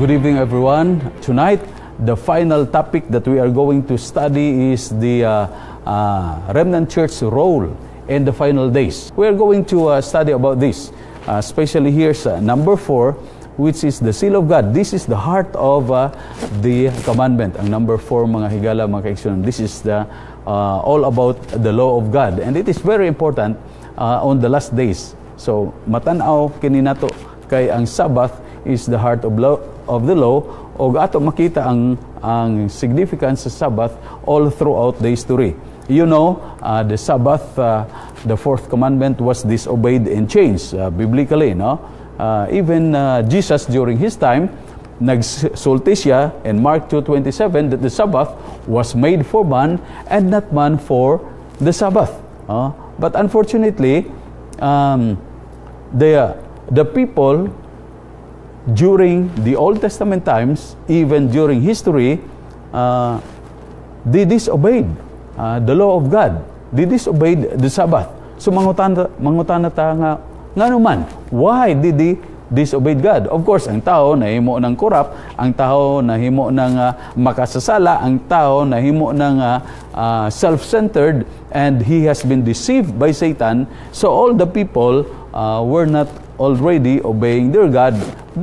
Good evening, everyone. Tonight, the final topic that we are going to study is the Remnant Church role in the final days. We are going to study about this, especially here's number 4, which is the seal of God. This is the heart of the commandment. Ang number 4, mga higala, mga kaigsunan. This is the all about the law of God, and it is very important on the last days. So matanaw kini nato kay ang Sabbath is the heart of the law, o ato makita ang significance sa Sabbath all throughout the history. You know, the Sabbath, the fourth commandment was disobeyed and changed biblically, no? Even Jesus during his time, nagsulti siya in Mark 2:27 that the Sabbath was made for man and not man for the Sabbath. But unfortunately, the people during the Old Testament times, even during history, they disobeyed the law of God. They disobeyed the Sabbath. So mangutana ta nga naman, why did they disobey God? Of course, ang tao nahimo ng corrupt, ang tao nahimo ng makasasala, ang tao nahimo ng self-centered, and he has been deceived by Satan. So all the people were not already obeying their God,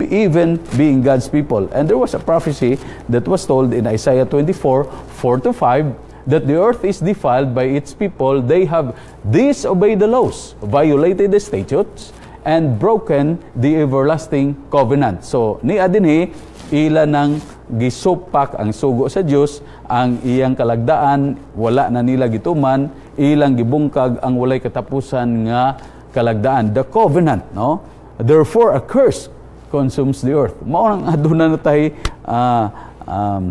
even being God's people. And there was a prophecy that was told in Isaiah 24:4-5, that the earth is defiled by its people. They have disobeyed the laws, violated the statutes, and broken the everlasting covenant. So niya dinhi ila nang gisupak ang sugo sa Dios, ang iyang kalagdaan wala na nila gituman, ilang gibungkag ang walay katapusan nga kalagdaan, the covenant, no? Therefore a curse consumes the earth. Mao nang aduna na tay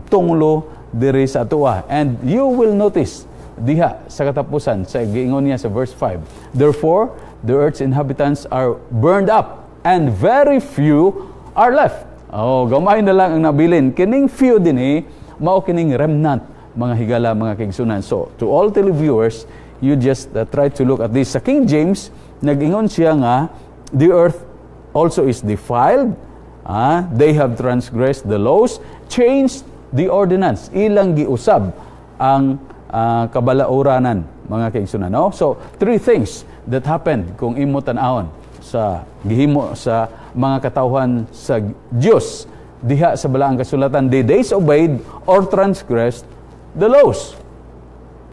tunglo diri sa atoa. And you will notice diha sa katapusan sa giingon niya sa verse 5, therefore the earth's inhabitants are burned up and very few are left. Gamay na lang ang nabilin. Kining few dinhi mao kining remnant, mga higala, mga kaigsunan. So to all televiewers, you just try to look at this. Sa King James, nag-ingon siya nga the earth also is defiled, they have transgressed the laws, changed the ordinance, ilang giusab ang kabalauranan, mga kaigsunan, no? So 3 things that happened kung imo tan-awon sa gihimo sa mga katawhan sa Dios diha sa balaang kasulatan. They disobeyed or transgressed the laws.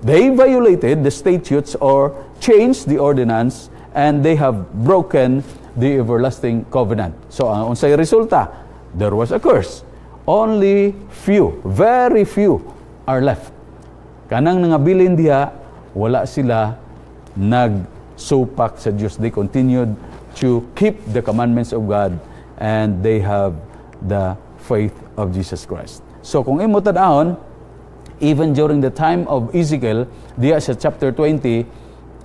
They violated the statutes or changed the ordinance, and they have broken the everlasting covenant. So ang unsay resulta, there was a curse. Only few, very few are left. Kanang nangabilin diha, wala sila nagsupak sa Diyos. They continued to keep the commandments of God, and they have the faith of Jesus Christ. So kung imo tan-awon, even during the time of Ezekiel, diya sa chapter 20,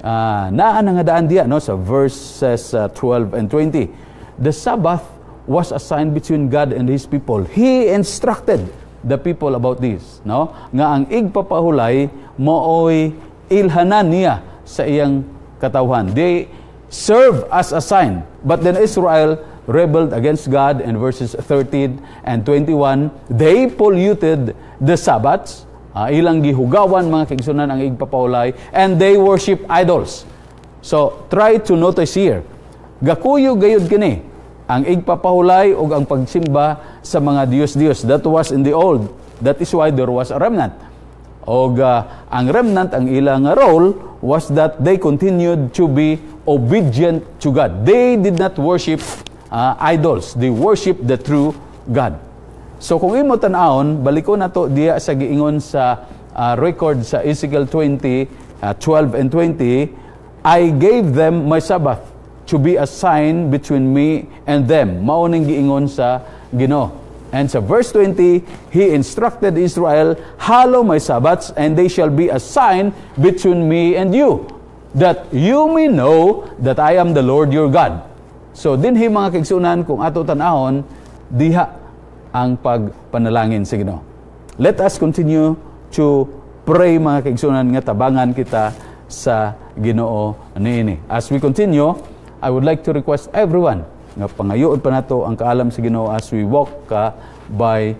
naa nga daan diya, no, sa verses 12 and 20. The Sabbath was a sign between God and His people. He instructed the people about this, no? Nga ang igpapahulay mooy ilhanan niya sa iyang katawhan. They serve as a sign. But then Israel rebelled against God, in verses 13 and 21. They polluted the Sabbaths. Ilang gihugawan, mga kaigsunan, ang igpapahulay, and they worship idols. So try to notice here, gakuyo gayud kini ang igpapahulay o ang pagsimba sa mga Diyos-Diyos. That was in the old. That is why there was a remnant. O ang remnant, ang ilang role was that they continued to be obedient to God. They did not worship idols. They worship the true God. So kung imo tan-awon, baliko na to diya sa giingon sa record sa Ezekiel 20, 12 and 20, I gave them my Sabbath to be a sign between me and them. Mao ning giingon sa Ginoo. And sa verse 20, He instructed Israel, hallow my Sabbaths, and they shall be a sign between me and you, that you may know that I am the Lord your God. So dinhi, mga kaigsunan, kung ato tan-awon, diha ang pagpanalangin sa Ginoo. Let us continue to pray, mga kaigsunan, nga tabangan kita sa Ginoo niini. As we continue, I would like to request everyone nga pangayoon pa nato ang kaalam sa Ginoo as we walk by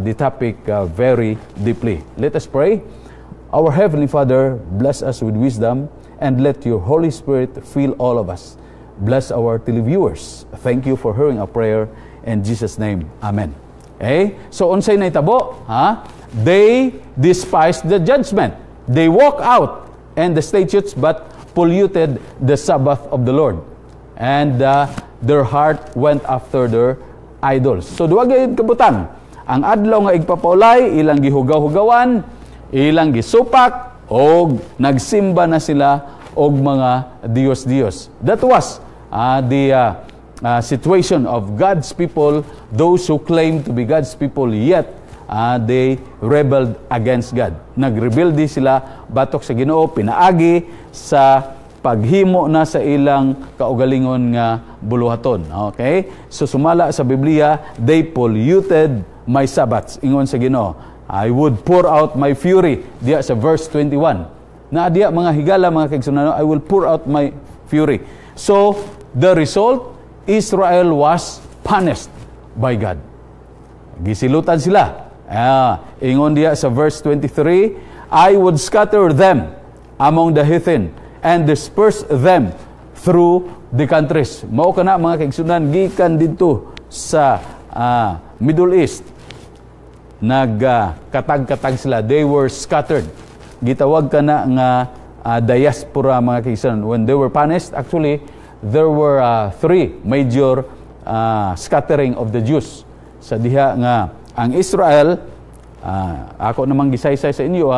the topic very deeply. Let us pray. Our Heavenly Father, bless us with wisdom and let your Holy Spirit fill all of us. Bless our televiewers. Thank you for hearing our prayer in Jesus' name. Amen. Okay? So, unsay na itabo? They despised the judgment. They walk out and the statutes but polluted the Sabbath of the Lord. And their heart went after their idols. So, duwag gayud kabutan. Ang adlaw nga igpapaulay, ilang gihugaw-hugawan, ilang gisupak, o nagsimba na sila og mga Diyos-Diyos. That was the situation of God's people, those who claim to be God's people, yet they rebelled against God. Nag-rebelde sila batok sa Ginoo, pinaagi sa paghimo na sa ilang kaugalingon nga buluhaton. Okay? So sumala sa Biblia, they polluted my Sabbaths. Ingon sa Ginoo, I would pour out my fury. Diya sa verse 21. Na diya mga higala, mga kaigsunan, I will pour out my fury. So, the result, Israel was punished by God. Gisilutan sila. Ingon diya sa verse 23, I would scatter them among the heathen and disperse them through the countries. Mao kana mga kaigsunan, gikan dito sa Middle East. Nagkatag-katag sila. They were scattered. Gitawag ka na nga diaspora, mga kaigsunan. When they were punished, actually, there were three major scattering of the Jews. Sa diha nga, ang Israel, ako namang gisaysay sa inyo,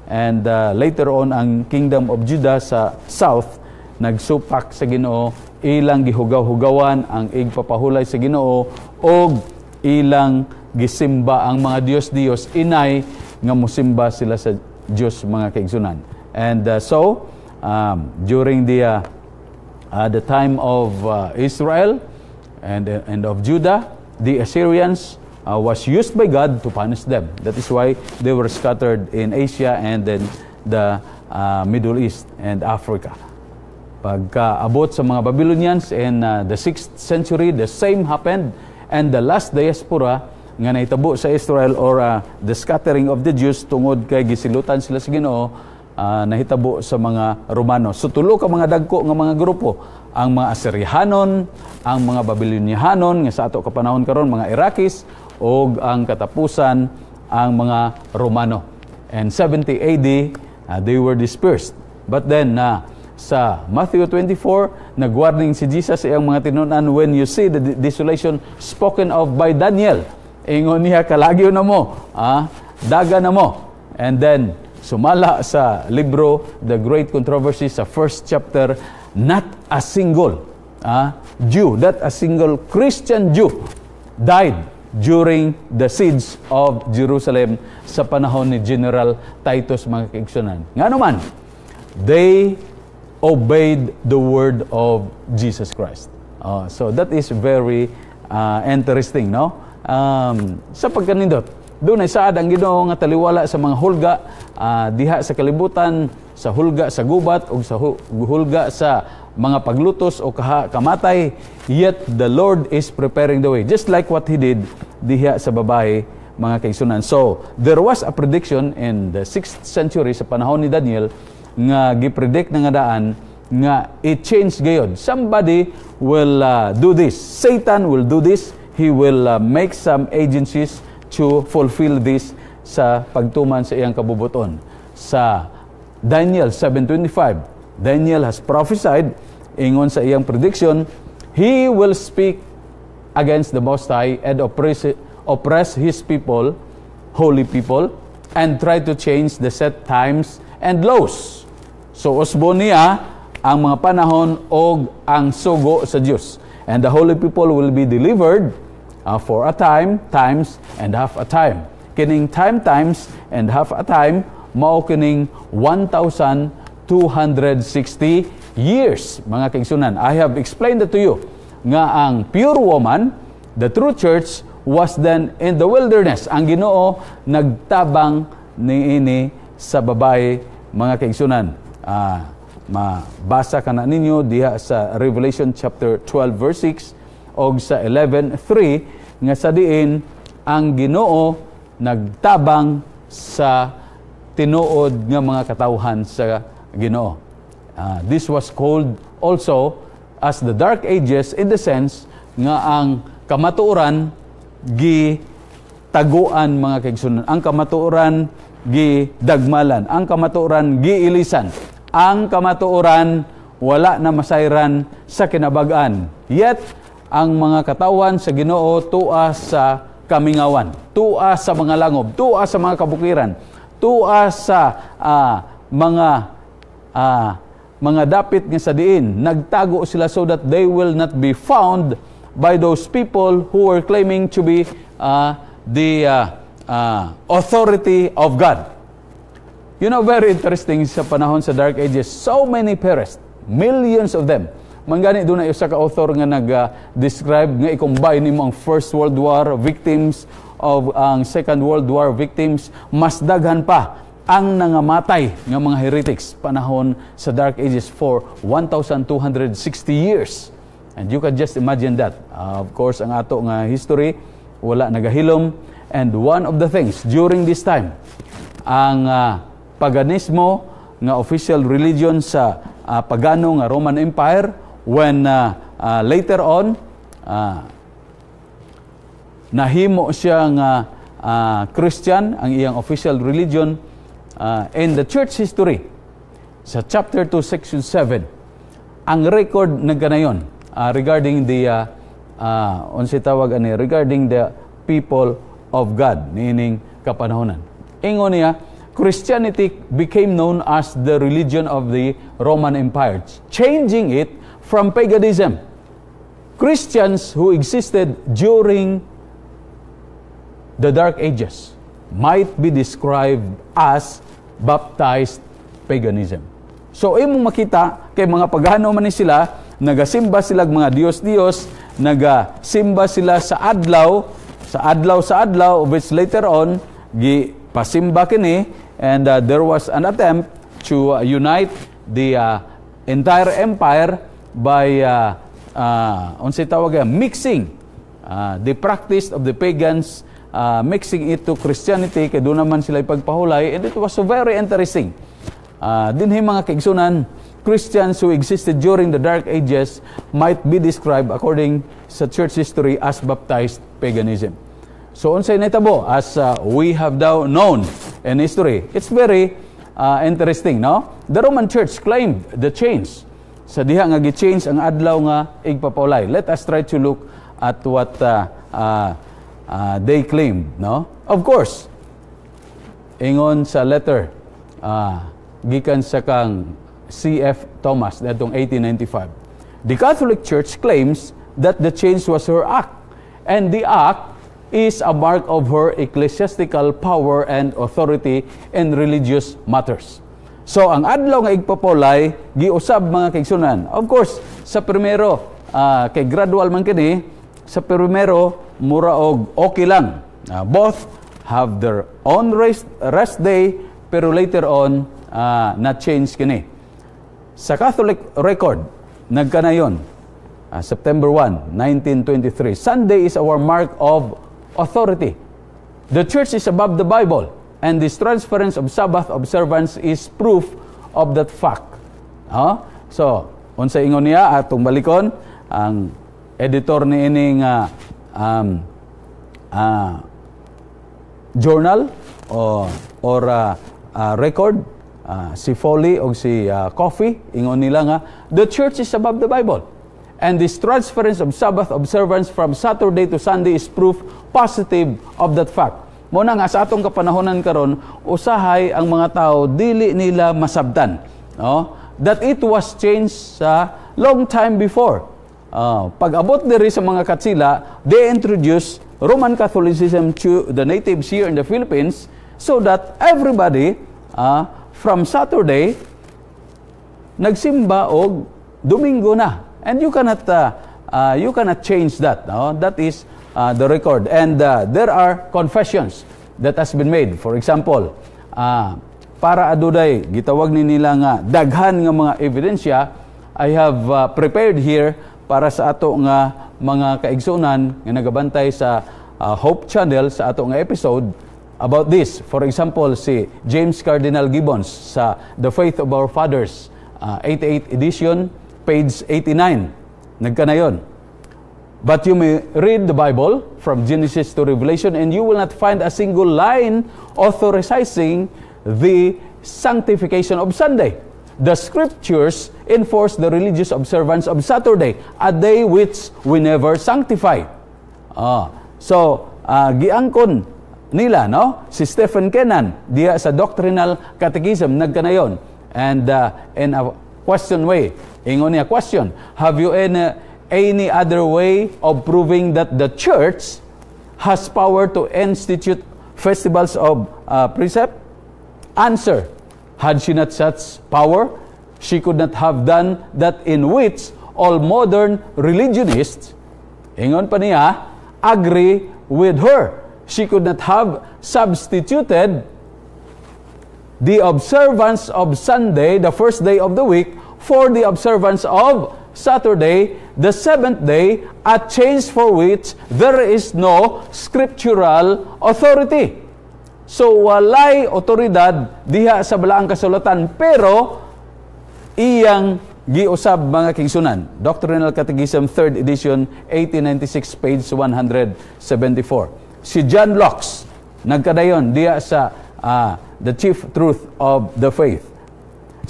and later on, ang Kingdom of Judah sa south, nagsupak sa Ginoo, ilang gihugaw-hugawan, ang igpapahulay sa Ginoo, o ilang gisimba ang mga Diyos-Diyos, inay nga musimba sila sa Diyos, mga kaigsunan. And so, during the time of Israel and of Judah, the Assyrians was used by God to punish them. That is why they were scattered in Asia and then the Middle East and Africa. Pagkaabot sa mga Babylonians in the 6th century, the same happened, and the last diaspora nga nahitabo sa Israel, or the scattering of the Jews tungod kay gisilutan sila sa Ginoo, nahitabo sa mga Romano. So tulo ka mga dagko nga mga grupo, ang mga Assyrianon, ang mga Babyloniahanon nga sa ato kapanahon karon, mga Iraqis, o ang katapusan ang mga Romano. And 70 AD, they were dispersed. But then sa Matthew 24, nag-warning si Jesus sa iyang mga tinunan, when you see the desolation spoken of by Daniel, ingon niya, kalagyo na mo, daga na mo. And then, sumala sa libro, The Great Controversy, sa first chapter, not a single Jew, not a single Christian Jew died during the siege of Jerusalem sa panahon ni General Titus, mga kaigsunan. Nga naman, they obeyed the word of Jesus Christ. So that is very interesting, no? Sa pagkanindot, doon ay saad ang Ginoo nga taliwala sa mga hulga diha sa kalibutan, sa hulga sa gubat o sa hulga sa mga paglutos o kamatay, yet the Lord is preparing the way, just like what He did diha sa babae, mga kaigsunan. So there was a prediction in the 6th century sa panahon ni Daniel nga gipredict na nga daan nga i-change gayod. Somebody will do this. Satan will do this. He will make some agencies to fulfill this sa pagtuman sa iyang kabubuton. Sa Daniel 7:25, Daniel has prophesied, ingon sa iyang prediction, he will speak against the Most High and oppress his people, holy people, and try to change the set times and laws. So usbon niya ang mga panahon o ang sugo sa Diyos. And the holy people will be delivered for a time, times, and half a time. Kining times, and half a time, mao kining 1,260 years, mga kaigsunan. I have explained it to you, nga ang pure woman, the true church, was then in the wilderness. Ang Ginoo nagtabang niini sa babae, mga kaigsunan. Mabasa ka na ninyo diha sa Revelation chapter 12 verse 6, og sa 11:3 nga sa diin ang Ginoo nagtabang sa tinuod nga mga katawhan sa Ginoo. This was called also as the Dark Ages in the sense nga ang kamatuoran taguan mga kaigsunan. Ang kamatuoran dagmalan, ang kamatuoran ilisan, ang kamatuoran wala na masayran sa kinabag-an. Yet ang mga katawan sa Ginoo tua sa kamingawan, tua sa mga langob, tua sa mga kabukiran, tua sa mga dapit nga sa diin. Nagtago sila so that they will not be found by those people who were claiming to be the authority of God. You know, very interesting sa panahon sa Dark Ages, so many perished, millions of them. Manggani doon na isa ka author nga nag-describe nga i-combine nimo ang First World War victims of ang Second World War victims, mas daghan pa ang nangamatay nga mga heretics panahon sa Dark Ages for 1,260 years. And you can just imagine that. Of course, ang ato nga history, wala nagahilom. And one of the things during this time, ang paganismo nga official religion sa pagano nga Roman Empire, when later on, nahimo siya nga Christian, ang iyang official religion, in the church history, sa chapter 2, section 7, ang record nagkanayon, regarding the regarding the people of God, meaning kapanahonan. Ingon niya, Christianity became known as the religion of the Roman Empire, changing it from paganism. Christians who existed during the Dark Ages might be described as baptized paganism. So, imong makita, kay mga pagano man ni sila, nagasimba sila mga Diyos-Diyos, nagasimba sila sa adlaw, which later on, pasimba kini, and there was an attempt to unite the entire empire by mixing the practice of the pagans, mixing it to Christianity, kaya doon naman sila ipagpahulay, and it was so very interesting. Dinhi mga kaigsunan, Christians who existed during the Dark Ages might be described according sa church history as baptized paganism. So unsay nahitabo as we have now known in history. It's very interesting, no? The Roman Church claimed the change. Sa diha nga gi-change ang adlaw nga igpapaulay. Let us try to look at what they claimed, no? Of course, ingon sa letter gikan sa kang C.F. Thomas datong 1895. The Catholic Church claims that the change was her act, and the act is a mark of her ecclesiastical power and authority in religious matters. So, ang adlaw nga igpapolay, giusab mga kaigsunan. Of course, sa primero, kay gradual man kini, sa primero, mura og okay lang. Both have their own rest day, pero later on, na-change kini. Sa Catholic record, nagkanayon, September 1, 1923, Sunday is our mark of authority. The church is above the Bible, and this transference of Sabbath observance is proof of that fact. So, unsa ingon niya, atong balikon, ang editor ni ining journal or record, si Foley o si Coffey, ingon nila nga, the church is above the Bible. And this transference of Sabbath observance from Saturday to Sunday is proof positive of that fact. Muna nga sa atong kapanahonan karon, usahay ang mga tao dili nila masabtan, no? That it was changed sa long time before. Pag-abot diri sa mga katsila, they introduced Roman Catholicism to the natives here in the Philippines so that everybody from Saturday nagsimba og Domingo na. And you cannot change that, no? That is the record. And there are confessions that has been made. For example, para aduday gitawag ni nila nga daghan nga mga ebidensya, I have prepared here para sa ato nga mga kaigsunan nga nagabantay sa Hope Channel sa ato nga episode about this. For example, si James Cardinal Gibbons sa The Faith of Our Fathers, 88 edition, page 89. Nagkanayon. But you may read the Bible from Genesis to Revelation and you will not find a single line authorizing the sanctification of Sunday. The scriptures enforce the religious observance of Saturday, a day which we never sanctify. Giangkon nila, no? Si Stephen Kennan, diya sa Doctrinal Catechism, nagkanayon. And in a question way, ingon niya question, have you any other way of proving that the church has power to institute festivals of precept? Answer, had she not such power, she could not have done that, in which all modern religionists, ingon pa niya, agree with her. She could not have substituted the observance of Sunday, the first day of the week, for the observance of Saturday, the seventh day, a change for which there is no scriptural authority. So, walay otoridad diha sa balaang kasulatan, pero iyang giusab mga kingsunan. Doctrinal Catechism, 3rd edition, 1896, page 174. Si John Locke, nagkadayon diha sa The Chief Truth of the Faith.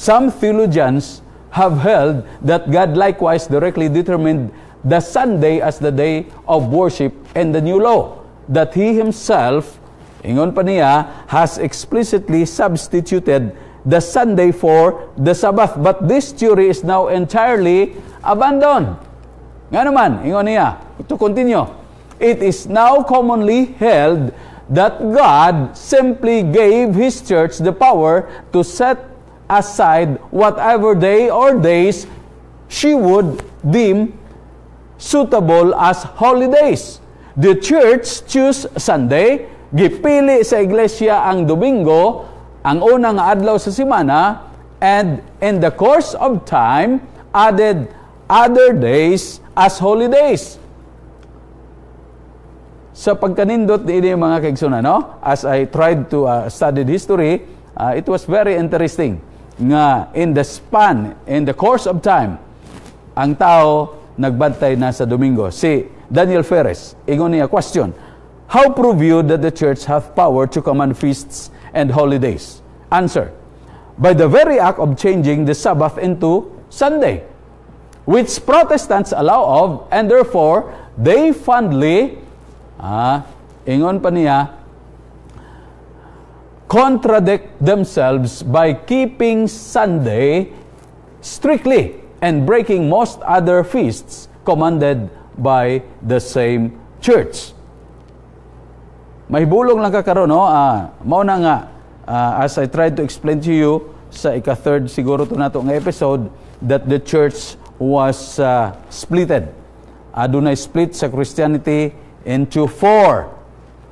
Some theologians have held that God likewise directly determined the Sunday as the day of worship in the new law, that He Himself, ingon pa niya, has explicitly substituted the Sunday for the Sabbath. But this theory is now entirely abandoned. Nga naman, ingon niya, to continue, it is now commonly held that God simply gave His church the power to set aside whatever day or days she would deem suitable as holidays. The church choose Sunday, gipili sa iglesia ang Domingo, ang unang adlaw sa semana, and in the course of time, added other days as holidays. Sa pagkanindot ini mga kaigsunan, no? As I tried to study history, it was very interesting nga in the course of time, ang tao nagbantay na sa Domingo. Si Daniel Ferres, ingon niya question, how prove you that the church hath power to command feasts and holidays? Answer, by the very act of changing the Sabbath into Sunday, which Protestants allow of, and therefore they fondly, ingon pa niya, contradict themselves by keeping Sunday strictly and breaking most other feasts commanded by the same church. Mahibulong lang ka karon, no? Mao na nga, as I tried to explain to you sa ika-third siguro to nato nga episode, that the church was splitted. Adunay split sa Christianity into 4.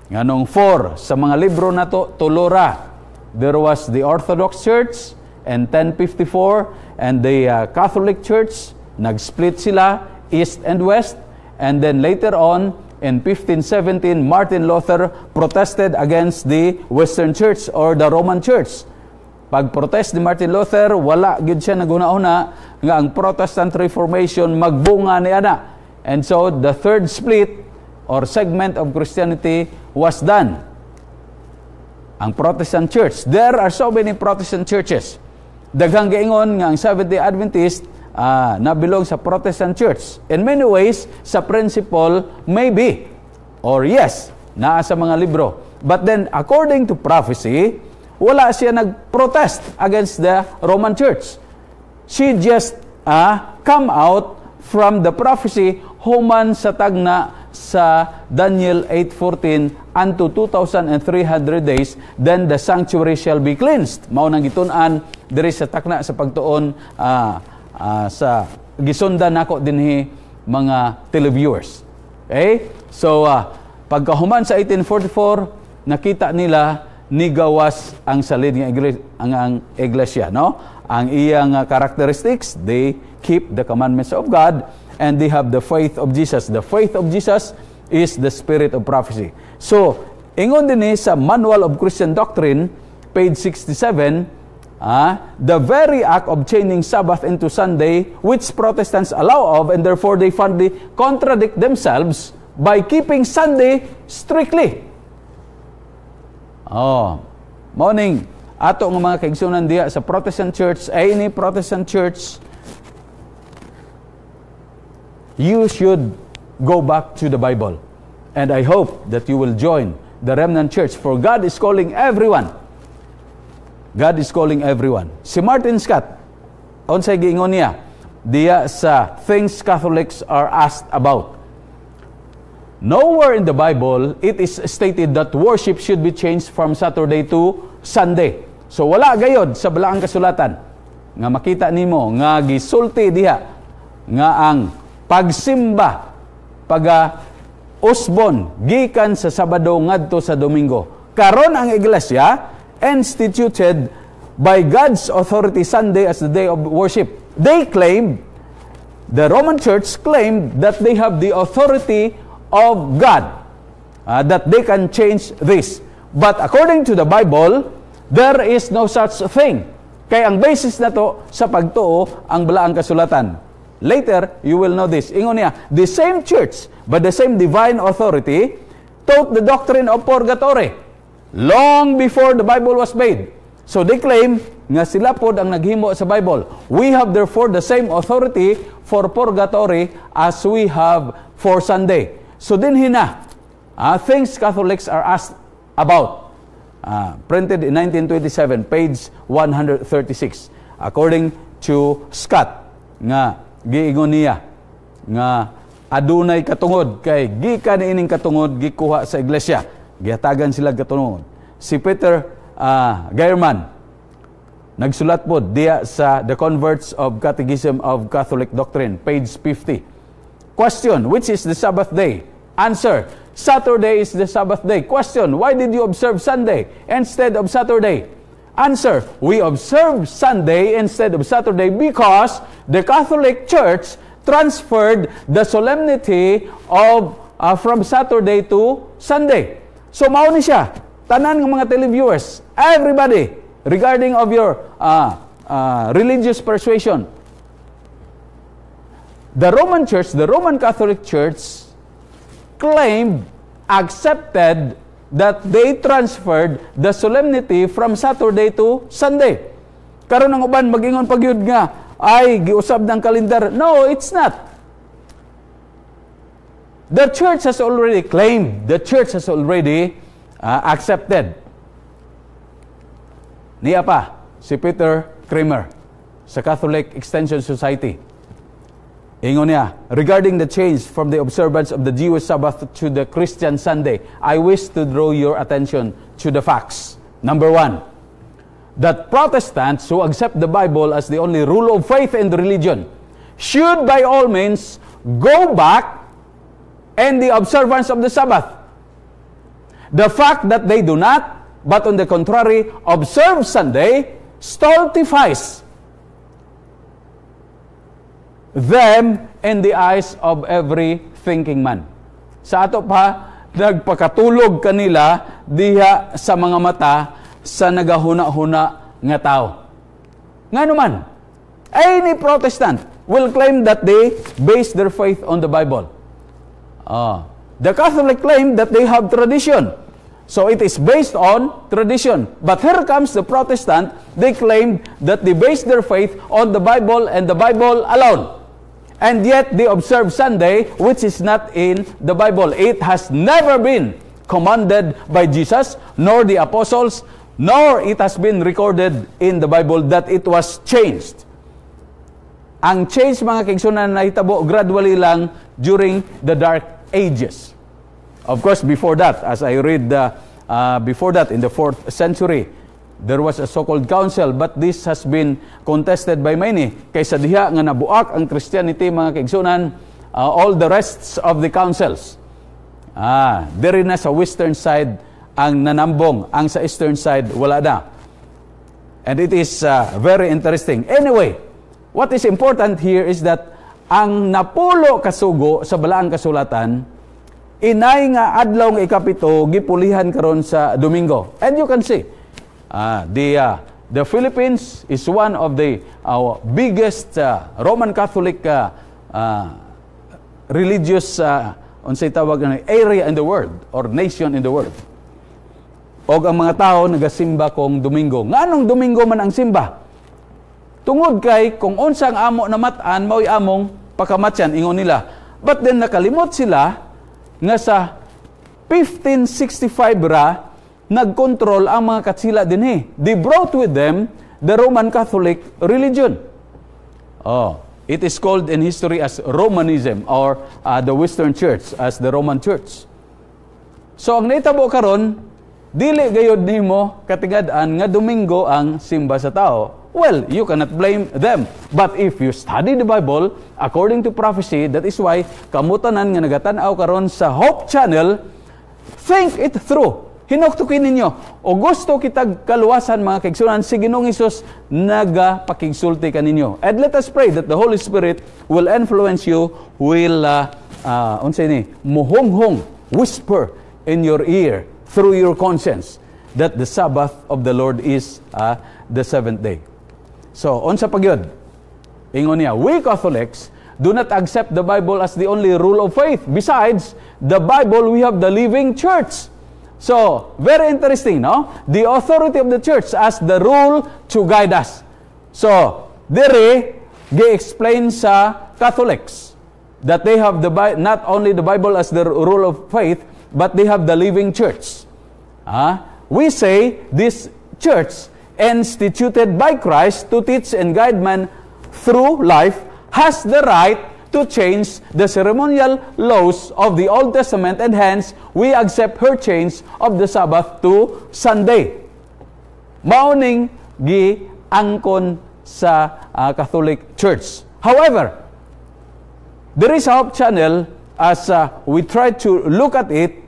Nganong 4 sa mga libro nato tulora. There was the Orthodox Church in 1054 and the Catholic Church. Nag-split sila east and west, and then later on in 1517 Martin Luther protested against the Western Church or the Roman Church. Pag-protest ni Martin Luther, wala gid siya naguna-una nga ang Protestant Reformation magbunga niana. And so the third split or segment of Christianity was done. Ang Protestant Church. There are so many Protestant churches. Daghang giingon nga ang Seventh-day Adventist nabilong sa Protestant Church. In many ways, sa principle, maybe, or yes, naa sa mga libro. But then, according to prophecy, wala siya nag-protest against the Roman Church. She just come out from the prophecy human sa tagna sa Daniel 8:14, unto 2,300 days, then the sanctuary shall be cleansed. Mao nang gitun-an diri sa takna sa pagtuon sa gisundan nako dinhi mga televiewers. Okay? So pagkahuman sa 1844, nakita nila ni gawas ang salid nga ang iglesia, no? ang iyang characteristics, they keep the commandments of God, and they have the faith of Jesus. The faith of Jesus is the spirit of prophecy. So, ingon din sa Manual of Christian Doctrine, page 67, the very act of changing Sabbath into Sunday, which Protestants allow of, and therefore they fondly contradict themselves by keeping Sunday strictly. Morning, ato ng mga kaigsunan diya sa Protestant Church, any Protestant Church, you should go back to the Bible. And I hope that you will join the Remnant Church, for God is calling everyone. God is calling everyone. Si Martin Scott, unsay giingon niya diya sa Things Catholics Are Asked About. Nowhere in the Bible it is stated that worship should be changed from Saturday to Sunday. So wala gayod sa balaang kasulatan nga makita nimo nga gisulti diha nga ang pagsimba usbon gikan sa Sabado ngadto sa Domingo. Karon ang iglesia instituted by God's authority Sunday as the day of worship. They claimed, the Roman Church claimed that they have the authority of God, that they can change this. But according to the Bible, there is no such thing. Kaya ang basis na to sa pagtuo ang balaang kasulatan. Later, you will know this. Ingon niya, the same church, but the same divine authority, taught the doctrine of purgatory long before the Bible was made. So they claim nga sila pod ang naghimo sa Bible. We have therefore the same authority for purgatory as we have for Sunday. So din hina, Things Catholics Are Asked About, printed in 1927, page 136. According to Scott, nga giingon niya nga adunay katungod kay gikan ining katungod gikuha sa iglesia, gihatagan sila katungod. Si Peter Geiermann nagsulat po diya sa The Converts of Catechism of Catholic Doctrine, page 50. Question, which is the Sabbath day? Answer, Saturday is the Sabbath day. Question, why did you observe Sunday instead of Saturday? Answer, we observe Sunday instead of Saturday because the Catholic Church transferred the solemnity of from Saturday to Sunday. So mao ni siya, tanan ng mga televiewers, everybody, regarding of your religious persuasion. The Roman Church, the Roman Catholic Church, claimed, accepted that they transferred the solemnity from Saturday to Sunday. Karon ang uban magingon pagyud nga ay giusab ng kalendar. No, it's not. The church has already claimed, the church has already accepted. Niya pa si Peter Kramer sa Catholic Extension Society. Ingon niya, regarding the change from the observance of the Jewish Sabbath to the Christian Sunday, I wish to draw your attention to the facts. Number one, that Protestants who accept the Bible as the only rule of faith and religion should by all means go back in the observance of the Sabbath. The fact that they do not, but on the contrary, observe Sunday, stultifies them in the eyes of every thinking man. Sa ato pa, nagpakatulog kanila diha sa mga mata sa nagahuna-huna nga tao. Nga naman, any Protestant will claim that they base their faith on the Bible. The Catholic claim that they have tradition. So it is based on tradition. But here comes the Protestant, they claim that they base their faith on the Bible and the Bible alone. And yet they observe Sunday, which is not in the Bible. It has never been commanded by Jesus, nor the apostles, nor it has been recorded in the Bible that it was changed. Ang change, mga kaigsunan, na hitabo gradually lang during the Dark Ages. Of course, before that, as I read before that, in the 4th century, there was a so-called council, but this has been contested by many. Kaysa diha nga nabuak ang Christianity, mga kaigsunan, all the rests of the councils, diri na sa western side ang nanambong, ang sa eastern side wala na. And it is very interesting. Anyway, what is important here is that ang napulo kasugo sa balaang kasulatan, inay nga adlaw nga ikapito, gipulihan karon sa Domingo. And you can see, the Philippines is one of the biggest Roman Catholic religious unsay tawag na area in the world or nation in the world. O ang mga tao nagasimba kong Domingo. Nganong Domingo man ang simba? Tungod kay kung unsang amo na matan mao'y among pakamatyan ingon nila. But then nakalimot sila nga sa 1565 ra nagkontrol ang mga katsila dinhi. They brought with them the Roman Catholic religion. It is called in history as Romanism or the Western Church as the Roman Church. So ang naitabo karon, dili gayud nimo katigad-an nga Domingo ang simba sa tao. Well, you cannot blame them. But if you study the Bible according to prophecy, that is why kamutanan nga nagatan-aw karon sa Hope Channel, think it through. Hinuktukin ninyo. O gusto kitag kaluwasan mga kaigsunan, si Ginoong Hesus nagapakigsulti kaninyo. And let us pray that the Holy Spirit will influence you, will muhonghong, whisper in your ear through your conscience that the Sabbath of the Lord is the seventh day. So, unsa pagyod? Ingon niya, we Catholics do not accept the Bible as the only rule of faith. Besides the Bible, we have the living church. So, very interesting, no? The authority of the church as the rule to guide us. So, dere gi-explain sa Catholics that they have not only the Bible as the rule of faith, but they have the living church. We say this church instituted by Christ to teach and guide man through life has the right to change the ceremonial laws of the Old Testament, and hence we accept her change of the Sabbath to Sunday. Mauning gi-angkon sa Catholic Church. However, there is a Hope Channel as we try to look at it.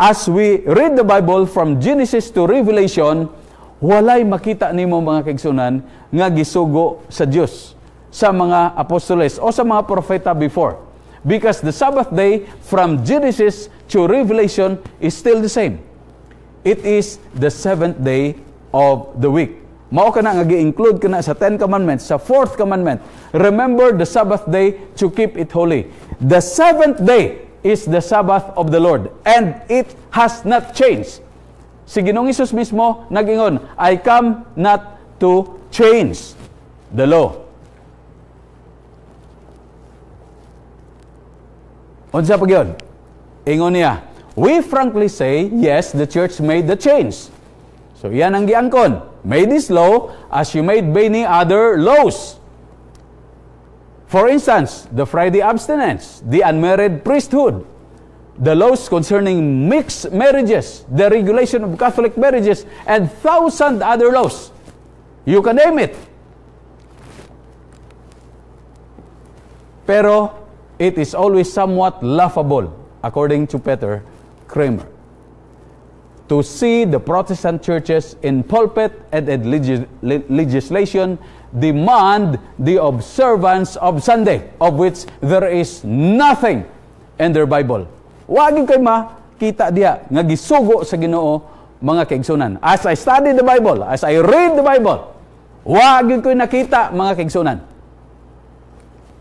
As we read the Bible from Genesis to Revelation, walay makita nimo mga kaigsunan nga gisugo sa Dios sa mga apostoles o sa mga propeta before. Because the Sabbath day from Genesis to Revelation is still the same. It is the seventh day of the week. Mao ka na nga gi-include ka na sa 10 commandments, sa 4th commandment. Remember the Sabbath day to keep it holy. The seventh day is the Sabbath of the Lord, and it has not changed. Si Ginoong Hesus mismo nag-ingon, I come not to change the law. Unsa pa gyud? Ingon niya, we frankly say, yes, the church made the change. So yan ang giangkon. Made this law as you made many other laws. For instance, the Friday abstinence, the unmarried priesthood, the laws concerning mixed marriages, the regulation of Catholic marriages, and 1,000 other laws. You can name it. Pero it is always somewhat laughable, according to Peter Kramer, to see the Protestant churches in pulpit and in legislation demand the observance of Sunday, of which there is nothing in their Bible. Wag kay makita diya nga gisugo sa Ginoo mga kaigsunan. As I study the Bible, as I read the Bible, wag koy nakita mga kaigsunan.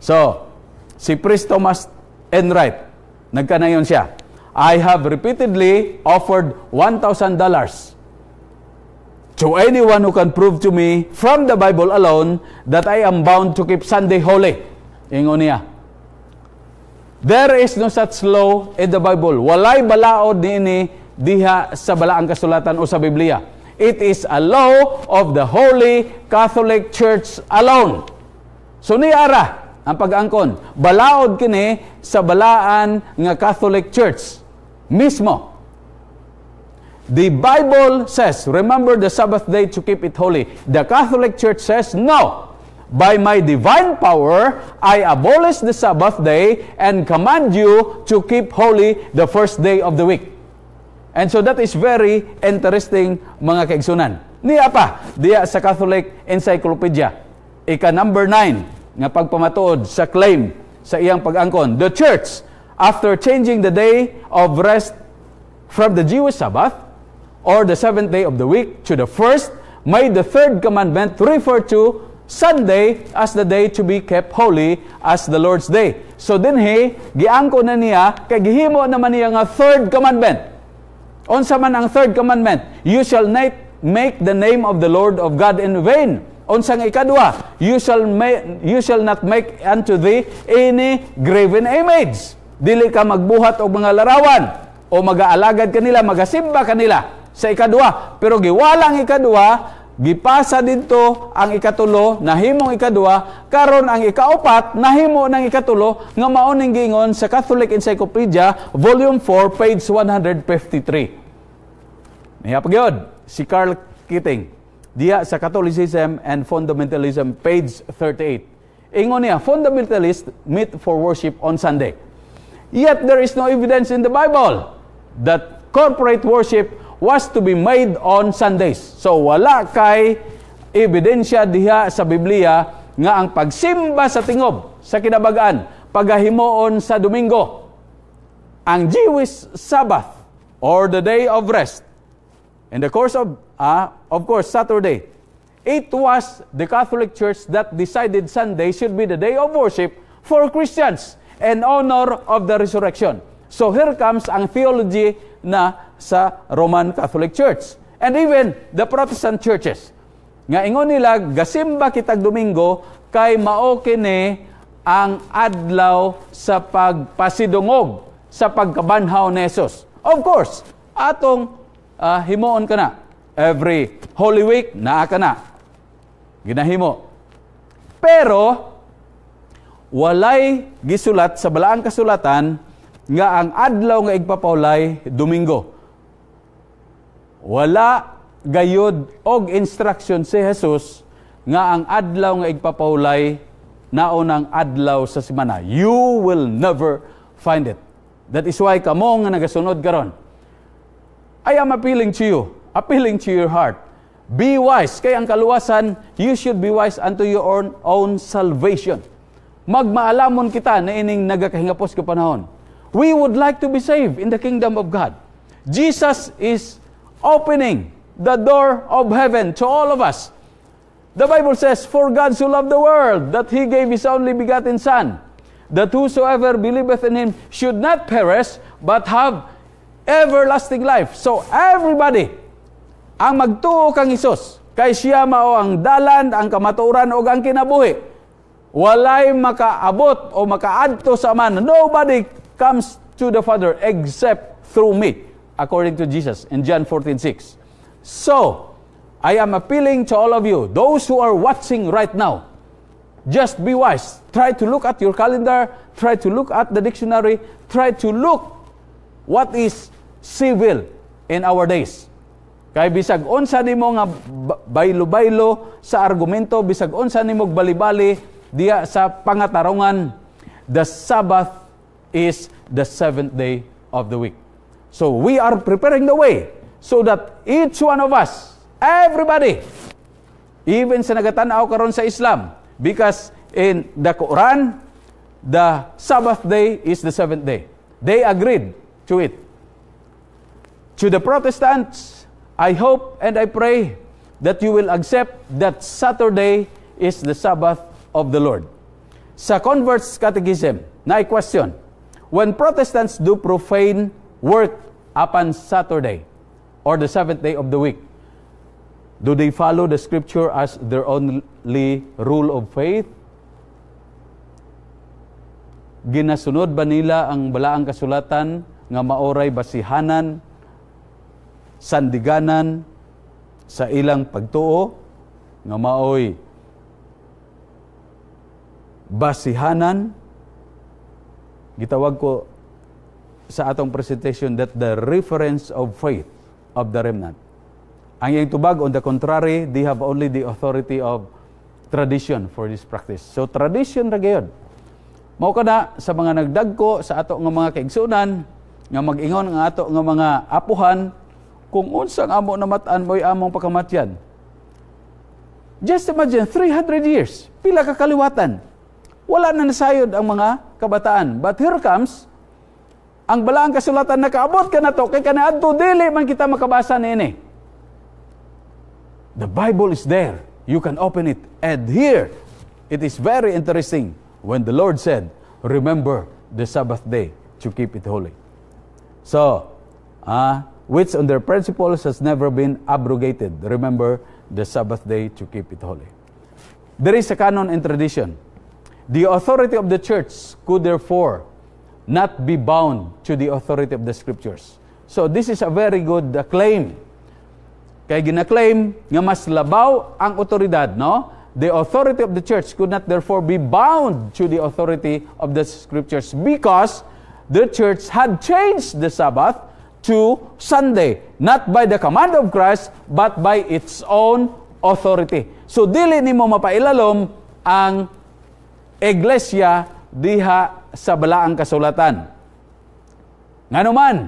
So, si Priest Thomas Enright, nagkanayon siya. I have repeatedly offered $1,000 to anyone who can prove to me from the Bible alone that I am bound to keep Sunday holy. Ingon niya. There is no such law in the Bible. Walay balaod niini diha sa balaang kasulatan o sa Biblia. It is a law of the Holy Catholic Church alone. So niara ang pag-angkon. Balaod kini sa balaan nga Catholic Church mismo. The Bible says, remember the Sabbath day to keep it holy. The Catholic Church says, no. By my divine power, I abolish the Sabbath day and command you to keep holy the first day of the week. And so that is very interesting, mga kaigsunan. Niya pa, diya sa Catholic Encyclopedia, ika-number 9, nga pagpamatuod sa claim sa iyang pag-angkon. The Church, after changing the day of rest from the Jewish Sabbath, or the 7th day of the week, to the first, made the third commandment refer to Sunday as the day to be kept holy as the Lord's day. So dinhi, giangko na niya, kay gihimo naman niya nga third commandment. Unsa man ang third commandment? You shall not make the name of the Lord of God in vain. Unsa nga ikadua? You shall not make unto thee any graven image. Dili ka magbuhat og mga larawan o mag-aalagad kanila, magasimba kanila sa ikadua. Pero giwalang ikadua, gipasa dito ang ikatulo, nahimong ikadua, karon ang ikaapat, nahimo ng ikatulo, nga mauning giingon sa Catholic Encyclopedia, Volume 4, page 153. Niya pagyod, si Karl Keating, diya sa Catholicism and Fundamentalism, page 38. Ingon niya, fundamentalists meet for worship on Sunday. Yet there is no evidence in the Bible that corporate worship was to be made on Sundays. So wala kay ebidensya diha sa Biblia nga ang pagsimba sa tingob sa kinabagaan pagahimoon sa Domingo. Ang Jewish Sabbath or the day of rest in the course of course Saturday, it was the Catholic Church that decided Sunday should be the day of worship for Christians in honor of the resurrection. So here comes ang theology na sa Roman Catholic Church. And even the Protestant churches. Nga ingon nila, gasimba kitag Domingo, kay mao kini ang adlaw sa pagpasidungog, sa pagkabanhaw ni Jesus. Of course, atong himoon ka na. Every Holy Week, naa ka na. Ginahimo. Pero, walay gisulat sa balaang kasulatan nga ang adlaw nga igpapawlay Domingo. Wala gayud og instruction si Jesus nga ang adlaw nga igpapawlay naunang adlaw sa semana. You will never find it. That is why kamo nga nagasunod karon. I am appealing to you, appealing to your heart. Be wise. Kay ang kaluwasan, you should be wise unto your own salvation. Magmaalamon kita na ining nagakahingapos ka panahon. We would like to be saved in the kingdom of God. Jesus is opening the door of heaven to all of us. The Bible says, for God so loved the world, that He gave His only begotten Son, that whosoever believeth in Him should not perish, but have everlasting life. So everybody, ang magtuo kang Isus, kay siya mao ang dalan, ang kamatuoran o ang kinabuhi. Walay makaabot o makaadto sa man. Nobody comes to the Father except through me, according to Jesus in John 14:6. So, I am appealing to all of you, those who are watching right now, just be wise. Try to look at your calendar, try to look at the dictionary, try to look what is civil in our days. Kay bisag unsa nimo nga baylo-baylo sa argumento, bisag unsa nimo bali-bali diya sa pangatarungan, the Sabbath is the 7th day of the week. So we are preparing the way so that each one of us, everybody, even sa nagatanaw karon sa Islam, because in the Quran, the Sabbath day is the 7th day. They agreed to it. To the Protestants, I hope and I pray that you will accept that Saturday is the Sabbath of the Lord. Sa Converts Catechism, na question, when Protestants do profane work upon Saturday or the 7th day of the week, do they follow the Scripture as their only rule of faith? Ginasunod ba nila ang balaang kasulatan nga maoray basihanan, sandiganan sa ilang pagtuo, nga maoy basihanan? Gitawag ko sa atong presentation that the reference of faith of the remnant. Ang iyang tubag, on the contrary, they have only the authority of tradition for this practice. So tradition ra gyud. Mao kada sa mga nagdagko sa ato nga mga kaigsunan nga mag-ingon nga ato nga mga apuhan, kung unsang amo namatan mo'y among pagkamatyan, Just imagine, 300 years, pila ka kaliwatan. Wala na nasayod ang mga kabataan. But here comes, ang balaang kasulatan, nakaabot ka na to, kay kanaadto, dili man kita makabasa nini. The Bible is there. You can open it. And here, it is very interesting when the Lord said, remember the Sabbath day to keep it holy. So, which on their principles has never been abrogated. Remember the Sabbath day to keep it holy. There is a canon and tradition. The authority of the church could therefore not be bound to the authority of the scriptures. So this is a very good claim. Kaya gina-claim nga mas labaw ang otoridad, no? The authority of the church could not therefore be bound to the authority of the scriptures because the church had changed the Sabbath to Sunday, not by the command of Christ, but by its own authority. So dili nimo mapailalom ang iglesia diha sa balaang kasulatan. Nganuman,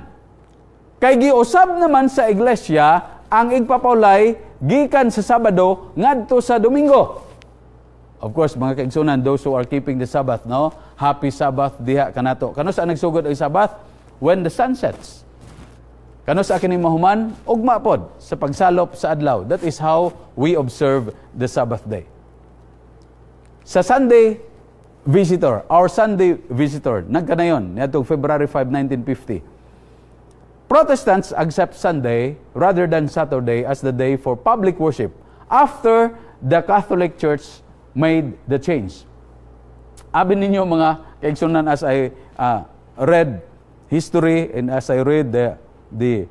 kay giusab naman sa iglesia ang igpapaulay gikan sa Sabado ngadto sa Domingo. Of course, mga kaigsunan, those who are keeping the Sabbath, no? Happy Sabbath diha kanato. Kano sa nagsugod ang Sabbath? When the sun sets. Kano sa kining mahuman? Ugma pod sa pagsalop sa adlaw. That is how we observe the Sabbath day. Sa Sunday visitor, our Sunday visitor, nagkanayon, nitong February 5, 1950. Protestants accept Sunday rather than Saturday as the day for public worship after the Catholic Church made the change. Abi ninyo mga kaigsunan, as I read history and as I read the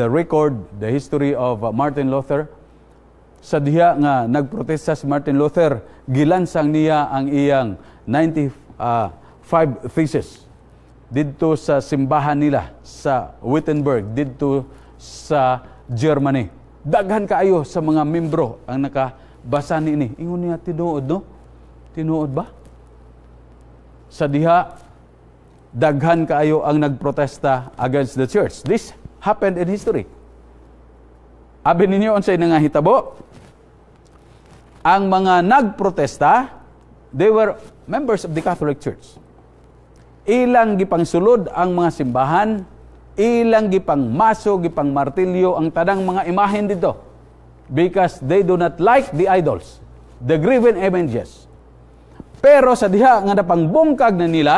record, the history of Martin Luther, sa diha nga nagprotesta si Martin Luther, gilansang niya ang iyang 95 thesis didto sa simbahan nila sa Wittenberg, didto sa Germany. Daghan kaayo sa mga membro ang nakabasa niini. Ingon niya tinuod, no? Tinuod ba? Sa diha, daghan kaayo ang nagprotesta against the church. This happened in history. Abi ninyo unsay nangahitabo? Ang mga nagprotesta, they were members of the Catholic Church. Ilang gipang sulod ang mga simbahan, ilang gipang maso, gipang martilyo ang tanang mga imahen dito. Because they do not like the idols, the graven images. Pero sa diha nga napangbungkag na nila,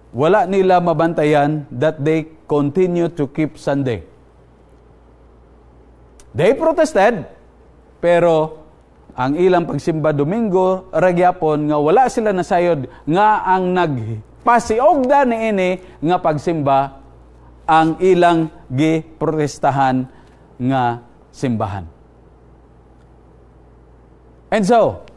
wala nila mabantayan that they continue to keep Sunday. They protested, pero ang ilang pagsimba Domingo, ragyapon nga wala sila nasayod nga ang nagpasiogda niini nga pagsimba ang ilang giprotestahan nga simbahan. And so,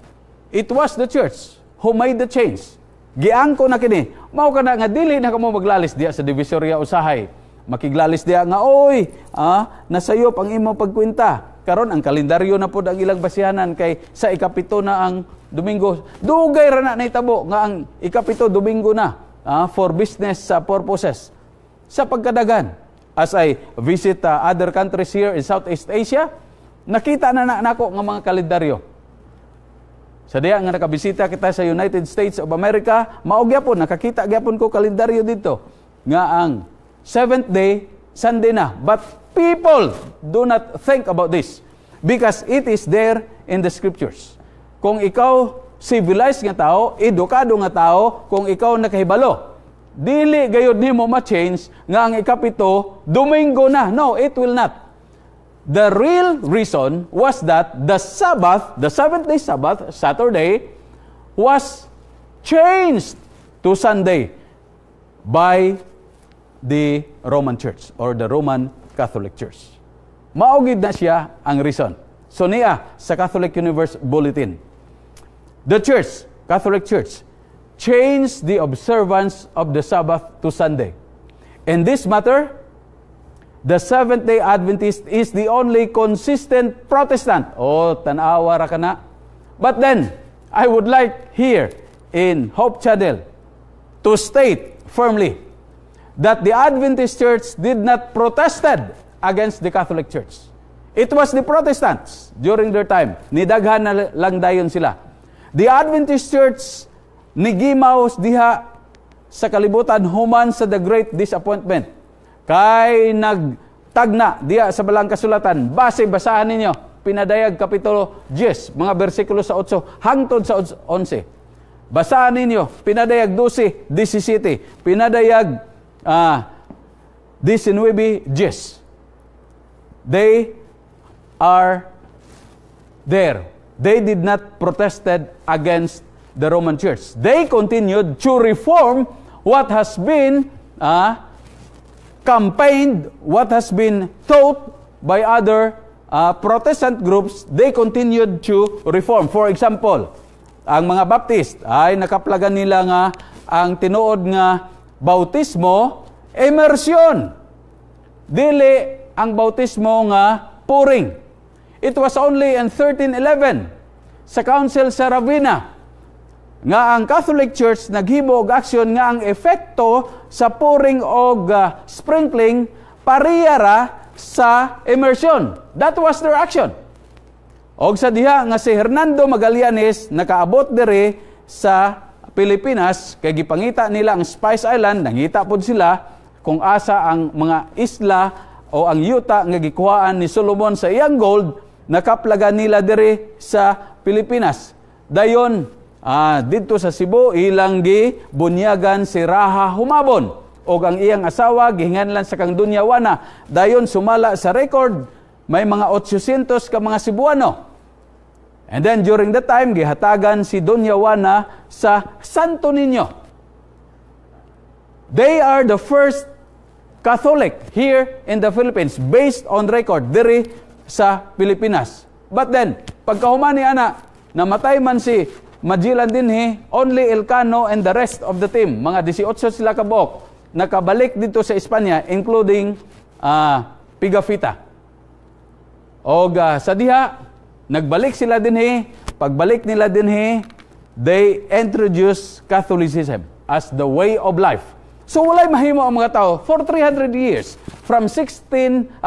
it was the church who made the change. Giangko na kini, mao kana nga dili na kamo maglalis diya sa Divisoria Usahay. Makiglalis diya nga nasayop ang imong pagkwenta. Karon ang kalendaryo na pod ang ilang basihanan kay sa ikapito na ang Domingo. Dugay ra na nahitabo nga ang ikapito Domingo na for business purposes. Sa pagkadagan, as I visit other countries here in Southeast Asia, nakita na nako nga mga kalendaryo. Sa diya nga nakabisita kita sa United States of America, mao gyapon nakakita gyapon ko kalendaryo dito nga ang 7th day Sunday na. But people do not think about this because it is there in the scriptures. Kung ikaw civilized nga tao, edukado nga tao, kung ikaw nakahibalo, dili gayud nimo ma-change nga ang ikapito Domingo na. No, it will not. The real reason was that the Sabbath, the 7th day Sabbath, Saturday, was changed to Sunday by the Roman Church or the Roman Catholic Church. Maugid na siya ang reason. So niya sa Catholic Universe Bulletin, the Church, Catholic Church, changed the observance of the Sabbath to Sunday. In this matter, the Seventh-day Adventist is the only consistent Protestant. Tanawa ra kana. But then, I would like here in Hope Channel to state firmly that the Adventist Church did not protested against the Catholic Church. It was the Protestants during their time. Nidaghan na lang dayon sila. The Adventist Church nigimaw diha sa kalibutan human sa the great disappointment. Kay nagtagna diha sa balang kasulatan. Basahan ninyo. Pinadayag Kapitulo 10, mga versikulo sa 8 hangtod sa 11. Basahan ninyo. Pinadayag 12, 17. Pinadayag 19, 10. They are there. They did not protested against the Roman Church. They continued to reform what has been campaigned, what has been taught by other Protestant groups. They continued to reform. For example, ang mga Baptist ay nakaplagan nila nga ang tinuod nga bautismo, immersion. Dili ang bautismo nga pouring. It was only in 1311 sa Council sa Ravenna nga ang Catholic Church naghimo og aksyon nga ang epekto sa pouring og sprinkling parehara sa immersion. That was their action. Og sa diha nga si Hernando Magallanes nakaabot diri sa Pilipinas kay gipangita nila ang Spice Island, nangita pod sila kung asa ang mga isla o ang yuta nga gikuhaan ni Solomon sa iyang gold, nakaplagan nila diri sa Pilipinas. Dayon, dito sa Cebu, ilang bunyagan si Raha Humabon. O ang iyang asawa, gihinganlan sa kang Dunyawana. Dayon, sumala sa record, may mga 800 ka mga Cebuano. And then, during that time, gihatagan si Dunyawana sa Santo Niño. They are the first Catholic here in the Philippines, based on record, diri sa Pilipinas. But then, pagkahumani namatay man si Magellan dinhi, only Elcano and the rest of the team, mga 18 sila kabuok, nakabalik dito sa Espanya, including Pigafetta. O sa diha, nagbalik sila dinhi, pagbalik nila dinhi, they introduce Catholicism as the way of life. So walay mahimo ang mga tao for 300 years from 1565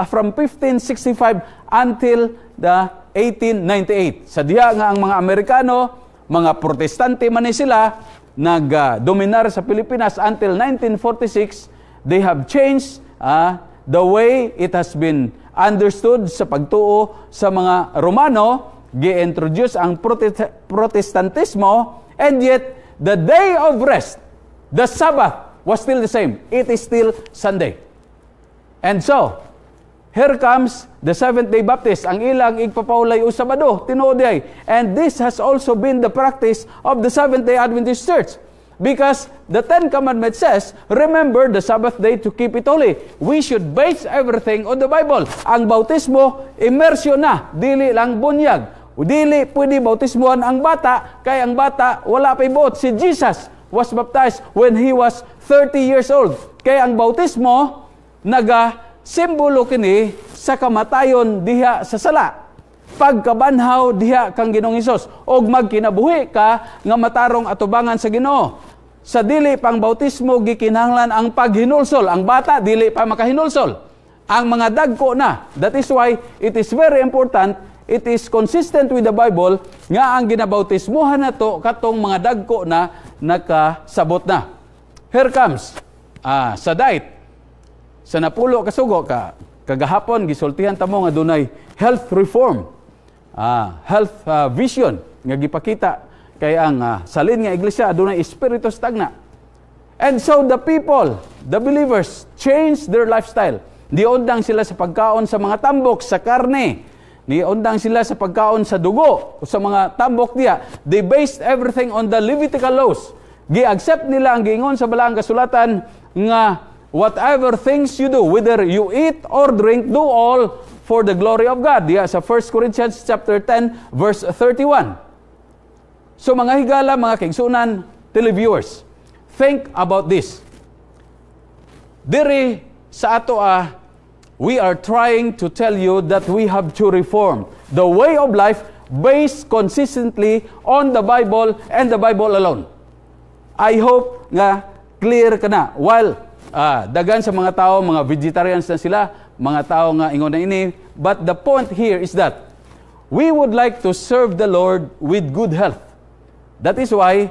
until the 1898. Sa diha nga ang mga Amerikano, mga Protestante man ni sila nagdominar sa Pilipinas until 1946, they have changed the way it has been understood sa pagtuo sa mga Romano, gi-introduce ang Protestantismo, and yet the day of rest, the Sabbath, was still the same. It is still Sunday. And so, here comes the Seventh-day Baptist. Ang ilang igpapaulay o Sabado, tinuod. And this has also been the practice of the Seventh-day Adventist Church. Because the Ten Commandments says, remember the Sabbath day to keep it holy. We should base everything on the Bible. Ang bautismo, immersion na. Dili lang bunyag. Dili pwede bautismohan ang bata, kaya ang bata wala pa'y buot. Si Jesus was baptized when he was 30 years old. Kaya ang bautismo, simbolo kini sa kamatayon diha sa sala. Pagkabanhaw diha kang Ginoong Hesus og magkinabuhi ka nga matarong atubangan sa Ginoo. Sa dili pang bautismo gikinahanglan ang paghinulsol. Ang bata dili pa makahinulsol. Ang mga dagko na. That is why it is very important, it is consistent with the Bible nga ang ginabautismuhan nato katong mga dagko na nakasabot na. Here comes sa diet. Sa napulo kasugo kagahapon gisultihan tamo nga dunay health reform, health vision nga gipakita kay ang salin nga iglesia dunay espiritu stagna. And so the people, the believers, change their lifestyle. Niundang sila sa pagkaon sa mga tambok sa karne. Niundang sila sa pagkaon sa dugo o sa mga tambok diya. They based everything on the Levitical laws. Gi-accept nila ang giingon sa balaang kasulatan nga whatever things you do, whether you eat or drink, do all for the glory of God. Diya sa 1 Corinthians chapter 10 verse 31. So mga higala, mga kaigsunan, televiewers, think about this. Diri sa ato we are trying to tell you that we have to reform the way of life based consistently on the Bible and the Bible alone. I hope nga clear ka na. While dagan sa mga tao, mga vegetarians na sila, mga tao nga ingon na ini. But the point here is that we would like to serve the Lord with good health. That is why,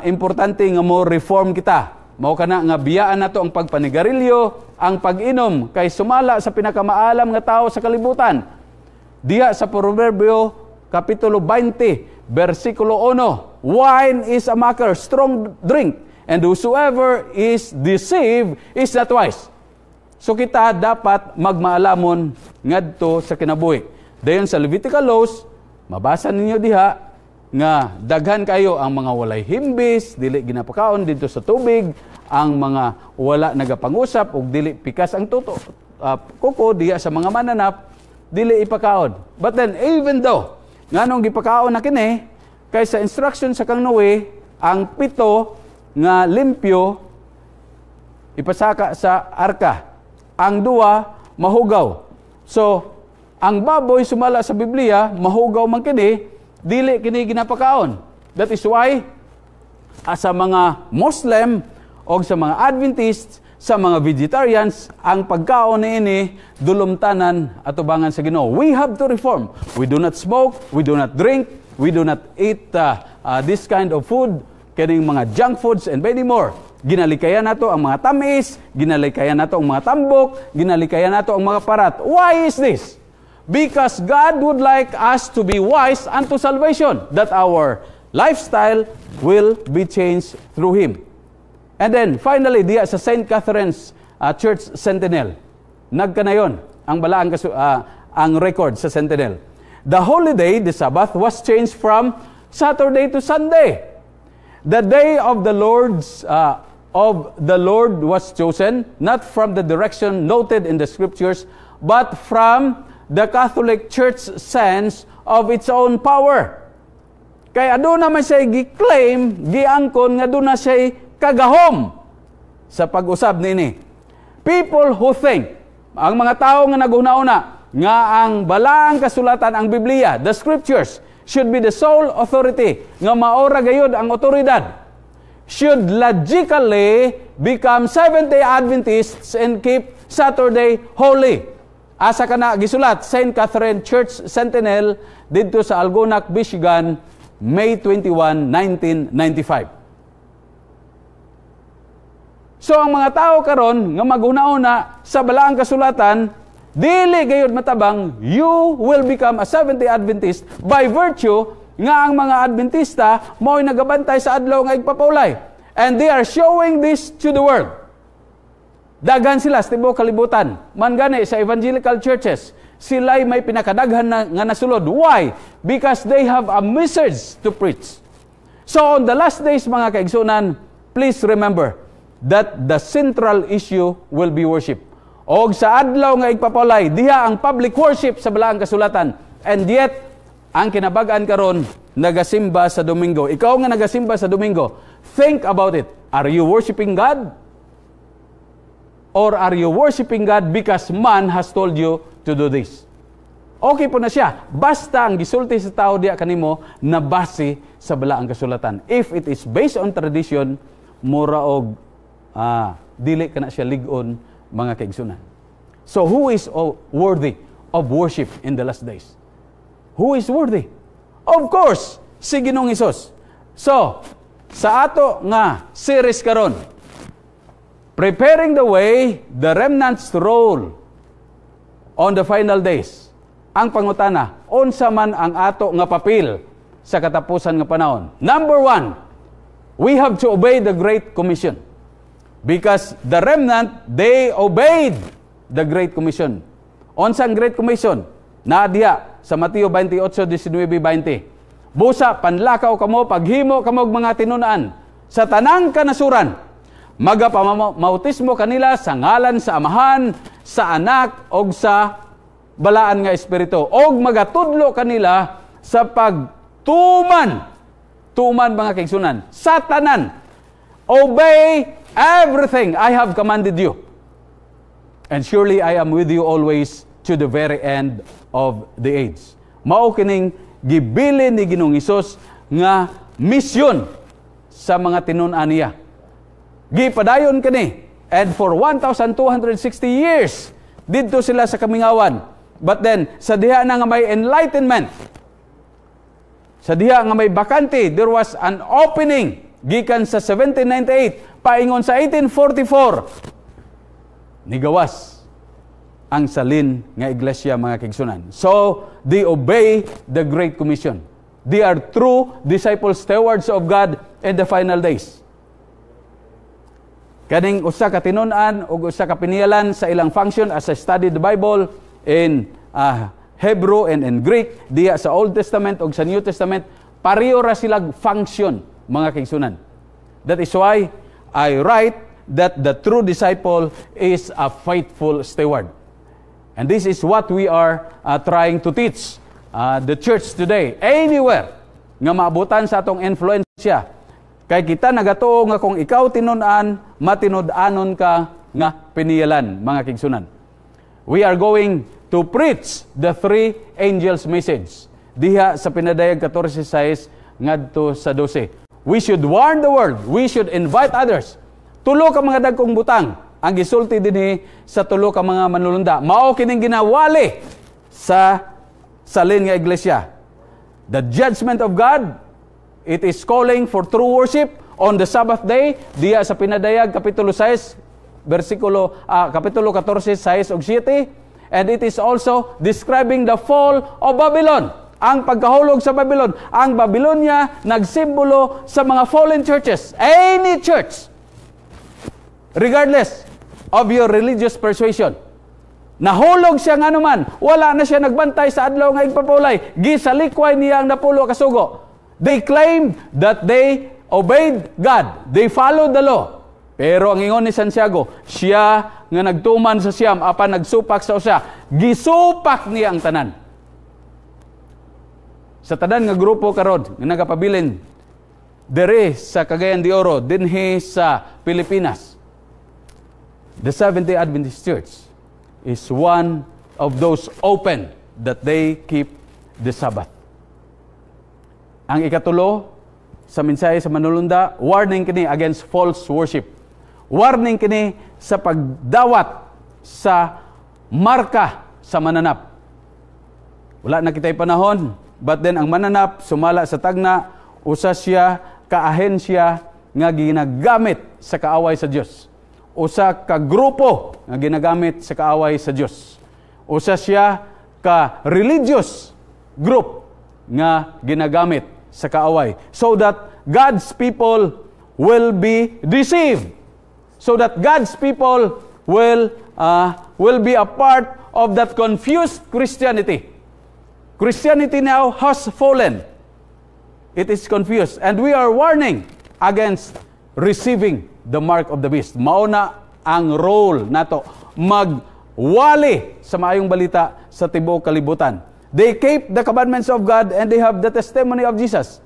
importante nga mo reform kita. Mao kana nga biyaan nato ang pagpanigarilyo, ang pag-inom, kay sumala sa pinakamaalam nga tao sa kalibutan. Diha sa Proverbio, Kapitulo 20, versikulo 1, wine is a mocker, strong drink, and whosoever is deceived is not wise. So kita dapat magmaalamon ngadto sa kinabuhi. Dayon sa Levitical laws, mabasa ninyo diha nga daghan kayo ang mga walay himbis, dili ginapakaon dito sa tubig, ang mga wala nagapangusap ug dili pikas ang kuko diha sa mga mananap, dili ipakaon. But then even though nganong gipakaon na kini, kay sa instruction sa kang Noe, ang 7 nga limpyo ipasaka sa arka, ang 2 mahugaw. So ang baboy sumala sa Biblia mahugaw man kini, dili kini ginapakaon. That is why sa mga Muslim o sa mga Adventists, sa mga vegetarians, ang pagkaon ini dulumtanan atubangan sa Ginoo. We have to reform. We do not smoke, we do not drink, we do not eat this kind of food, kining mga junk foods and many more. Ginalikayan nato ang mga tamis, ginalikayan nato ang mga tambok, ginalikayan nato ang mga parat. Why is this? Because God would like us to be wise unto salvation, that our lifestyle will be changed through Him. And then, finally, diya sa St. Catherine's Church Sentinel, nagkanayon ang balaang ang record sa Sentinel. The holiday, the Sabbath, was changed from Saturday to Sunday. The day of the Lord was chosen, not from the direction noted in the Scriptures, but from the Catholic Church sense of its own power. Kaya aduna man siya gi-claim, giangkon nga aduna siya kagahom sa pag-usab nini. People who think, ang mga tao nga naguna-una, nga ang balaang kasulatan, ang Biblia, the Scriptures, should be the sole authority, nga maora gayud ang otoridad, should logically become Seventh-day Adventists and keep Saturday holy. Asa ka na gisulat, St. Catherine Church Sentinel, dito sa Algonac, Michigan, May 21, 1995. So ang mga tao karon nga maguna-una sa balaang kasulatan, dili gayud matabang you will become a Seventh-day Adventist by virtue nga ang mga Adventista mao'y nagabantay sa adlaw nga igpapaulay. And they are showing this to the world. Daghan sila sa tibuok kalibutan. Man gani sa evangelical churches, sila'y may pinakadaghan nga nasulod. Why? Because they have a message to preach. So on the last days, mga kaigsunan, please remember that the central issue will be worship. Og sa adlaw nga igpapalay, diha ang public worship sa balaang kasulatan. And yet, ang kinabagaan karon, nagasimba sa Domingo. Ikaw nga nagasimba sa Domingo, think about it. Are you worshiping God? Or are you worshiping God because man has told you to do this? Okay po na siya. Basta ang gisulti sa tao diya kanimo na base sa balaang kasulatan. If it is based on tradition, mura og dili kana siya lig-on, mga kaigsunan. So who is worthy of worship in the last days? Who is worthy? Of course, si Ginoong Hesus. So, sa ato nga series karon, Preparing the Way, the Remnant's Role on the Final Days. Ang pangutana, unsa man ang ato nga papel sa katapusan nga panahon? Number 1, we have to obey the Great Commission. Because the remnant, they obeyed the Great Commission. Unsa ang Great Commission? Naadiya sa Mateo 28:19-20. Busa, panlakaw kamo, paghimo kamo og mga tinunaan sa tanang kanasuran. Magapamautismo kanila sa ngalan sa Amahan, sa Anak, og sa balaan nga Espiritu. Og magatudlo kanila sa pagtuman. Tuman mga kaigsunan. Sa tanan. Obey everything I have commanded you. And surely I am with you always to the very end of the age. Mao kining gibilin ni Ginoong Hesus nga misyon sa mga tinun-an niya. Gipadayon kani, And for 1,260 years, dito sila sa kamingawan. But then, sa diha na nga may enlightenment, sa diha nga may bakante, there was an opening gikan sa 1798, paingon sa 1844, nigawas ang salin nga iglesia, mga kaigsunan. So, they obey the Great Commission. They are true disciples, stewards of God in the final days. Kaning usa ka tinun-an ug usa ka pinialan sa ilang function as I studied the Bible in Hebrew and in Greek, diya sa Old Testament ug sa New Testament, pareho ra silang function, mga kaigsunan. That is why I write that the true disciple is a faithful steward. And this is what we are trying to teach the church today. Anywhere nga maabutan sa atong influensya, kay kita nagatuo nga kung ikaw tinun-an, matinud-anon ka nga piniyalan, mga kaigsunan. We are going to preach the three angels' message diha sa pinadayag 14:6 ngadto sa 12. We should warn the world. We should invite others. Tulo ka mga dagkong butang ang gisulti dinhi sa tulo ka mga manulunda. Mao kining ginawali sa salin nga iglesia. The judgment of God, it is calling for true worship on the Sabbath day diya sa pinadayag kapitulo 6 kapitulo 14 6 ug 7, and it is also describing the fall of Babylon, ang pagkahulog sa Babylon. Ang Babylonia nagsimbolo sa mga fallen churches. Any church, regardless of your religious persuasion, nahulog siya nga naman, wala na siya nagbantay sa adlaw nga igpapulay, gisalikway niya ang napulo kasugo. They claimed that they obeyed God. They followed the law. Pero ang ingon ni Santiago, siya nga nagtuman sa siyam, apan nagsupak sa usa, gisupak niya ang tanan. Sa tanan nga grupo karon nga nagapabilin dere sa Cagayan de Oro, dinhi sa Pilipinas, the Seventh-day Adventist Church is one of those open that they keep the Sabbath. Ang ikatulo sa mensahe sa manulunda, warning kini against false worship. Warning kini sa pagdawat sa marka sa mananap. Wala na kitay panahon, but then ang mananap sumala sa tagna, usa siya ka ahensya nga ginagamit sa kaaway sa Dios. Usa ka grupo nga ginagamit sa kaaway sa Dios. Usa siya ka religious group nga ginagamit sa kaaway, so that God's people will be deceived, so that God's people will be a part of that confused Christianity. Christianity now has fallen. It is confused, and we are warning against receiving the mark of the beast. Mauna ang role nato magwali sa maayong balita sa tibuok kalibutan. They keep the commandments of God and they have the testimony of Jesus.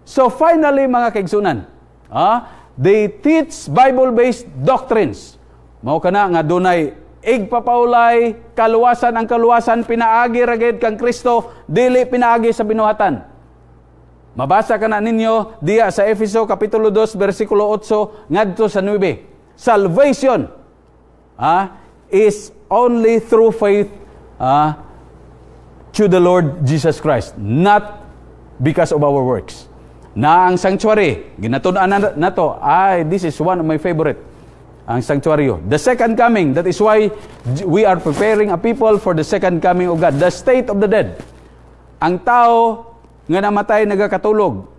So finally, mga kaigsunan, they teach Bible-based doctrines. Mao kana nga dunay igpapaulay, kaluwasan, ang kaluwasan pinaagi ragid kang Kristo, dili pinaagi sa binuhatan. Mabasa kana ninyo diya sa Efeso kapitulo 2 bersikulo 8 ngadto sa 9. Salvation is only through faith to the Lord Jesus Christ, not because of our works. Na ang sanctuary, ginatun-an nato, this is one of my favorite, ang sanctuaryo. The second coming, that is why we are preparing a people for the second coming of God. The state of the dead. Ang tao nga namatay nagakatulog.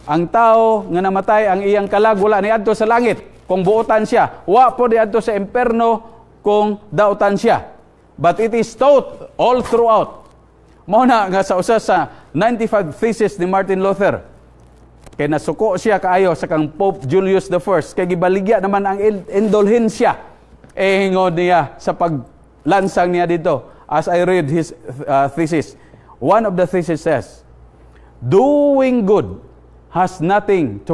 Ang tao nga namatay ang iyang kalag, wala ni adto sa langit kung buotan siya. Wa po di adto sa imperno kung dautan siya. But it is taught all throughout. Mao na nga sa usa sa 95 thesis ni Martin Luther, kay nasuko siya kaayo sa kang Pope Julius I, kay gibaligya naman ang indulhensya hingon niya sa paglansang niya dito. As I read his thesis, one of the thesis says, doing good has nothing to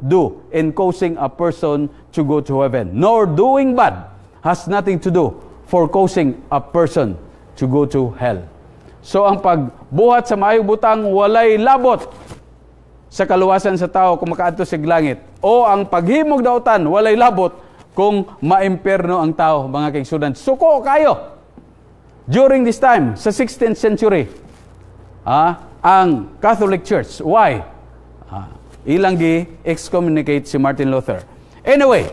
do in causing a person to go to heaven, nor doing bad has nothing to do for causing a person to go to hell. So ang pagbuhat sa maayong butang walay labot sa kaluwasan sa tao kung makaadto sa langit, o ang paghimog dautan walay labot kung maimperno ang tao, mga kaigsunan. Suko kayo! During this time, sa 16th century, ang Catholic Church. Why? Ilang excommunicate si Martin Luther. Anyway,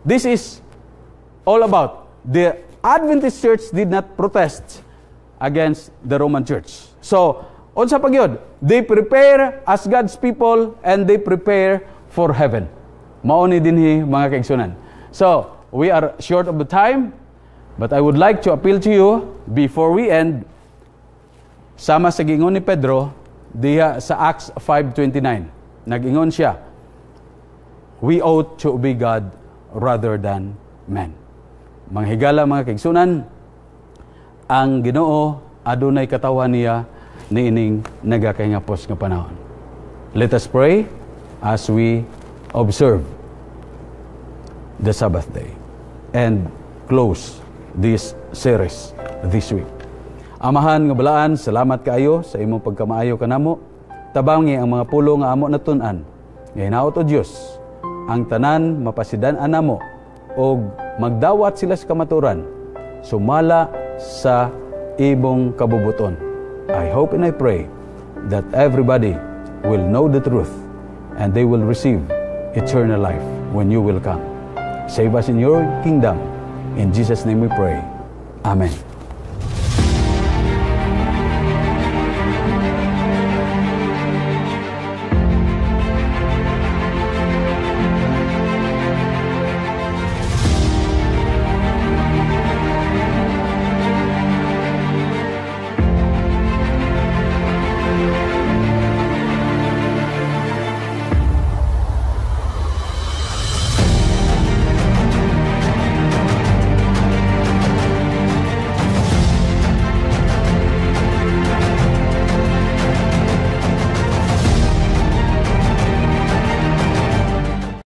this is all about the Adventist Church did not protest against the Roman Church. So, unsa pa gyud? They prepare as God's people and they prepare for heaven. Mauni dinhi mga kaigsunan. So, we are short of the time, but I would like to appeal to you before we end. Sama sa giingon ni Pedro diha sa Acts 5:29. Nag-ingon siya, we ought to obey God rather than men. Mga higala, mga kaigsunan, ang Ginoo adunay katawan niya niining nagakahingapos nga panahon. Let us pray as we observe the Sabbath day and close this series this week. Amahan nga balaan, salamat kaayo sa imong pagkamaayo kanamo. Tabangi ang mga pulo nga amo natun-an. Nga hinaot o Diyos, ang tanan mapasidan-an namo o magdawat sila sa kamaturan, sumala sa ibong kabubuton. I hope and I pray that everybody will know the truth and they will receive eternal life when you will come. Save us in your kingdom. In Jesus' name we pray. Amen.